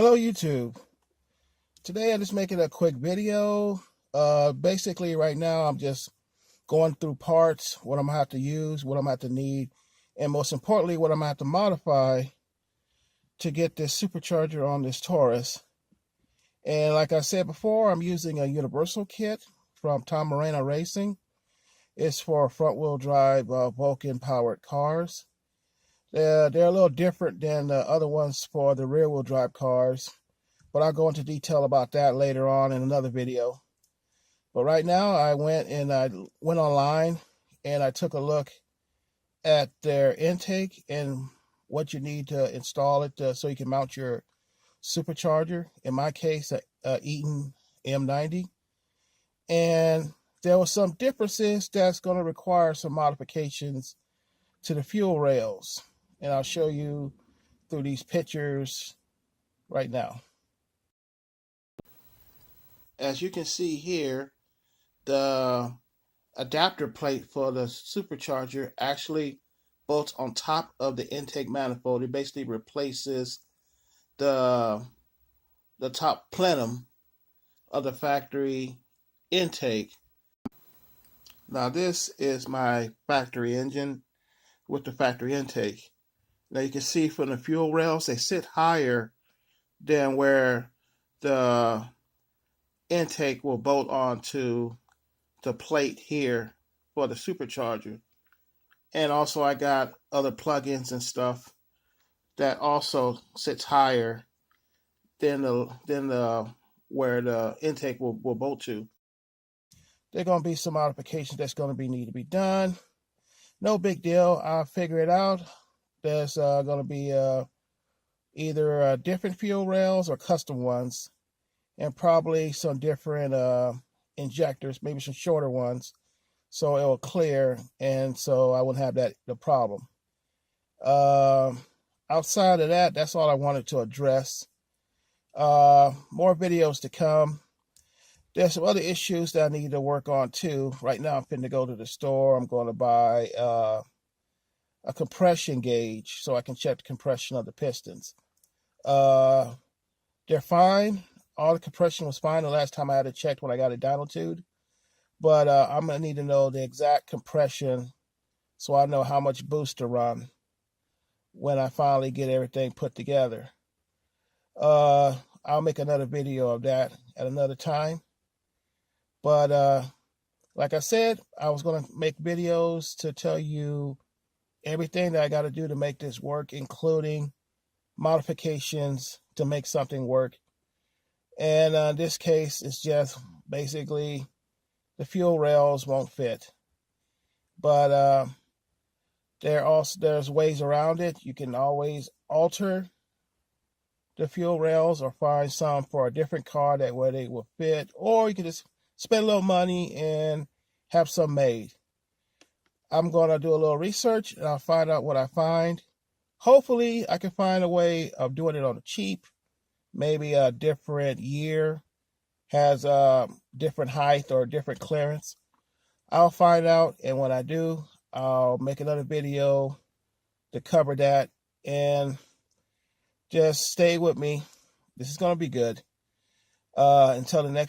Hello YouTube. Today I'm just making a quick video. Basically right now I'm just going through parts, what I'm gonna have to use, what I'm gonna have to need, and most importantly what I'm gonna have to modify to get this supercharger on this Taurus. And like I said before, I'm using a universal kit from Tom Moreno Racing. It's for front wheel drive Vulcan powered cars. They're a little different than the other ones for the rear wheel drive cars, but I'll go into detail about that later on in another video. But right now I went online and I took a look at their intake and what you need to install it so you can mount your supercharger. In my case, a Eaton M90. And there were some differences that's going to require some modifications to the fuel rails. And I'll show you through these pictures right now. As you can see here, the adapter plate for the supercharger actually bolts on top of the intake manifold. It basically replaces the top plenum of the factory intake. Now this is my factory engine with the factory intake. Now you can see from the fuel rails, they sit higher than where the intake will bolt onto the plate here for the supercharger. And also I got other plugins and stuff that also sits higher than the where the intake will bolt to. There are going to be some modifications that's going to need to be done. No big deal. I'll figure it out. There's going to be either different fuel rails or custom ones, and probably some different injectors, maybe some shorter ones, so it will clear, and so I wouldn't have the problem. Outside of that, that's all I wanted to address. More videos to come. There's some other issues that I need to work on too. Right now I'm finna to go to the store. I'm going to buy a compression gauge so I can check the compression of the pistons. They're fine. All the compression was fine the last time I had it checked when I got it dyno tuned. But I'm going to need to know the exact compression so I know how much boost to run when I finally get everything put together. I'll make another video of that at another time. But like I said, I was going to make videos to tell you everything that I got to do to make this work, including modifications to make something work. And in this case, it's just basically the fuel rails won't fit. But there's ways around it. You can always alter the fuel rails or find some for a different car that where they will fit, or you can just spend a little money and have some made. I'm going to do a little research and I'll find out what I find. Hopefully I can find a way of doing it on the cheap. Maybe a different year has a different height or different clearance. I'll find out, and when I do, I'll make another video to cover that. And just stay with me. This is going to be good. Until the next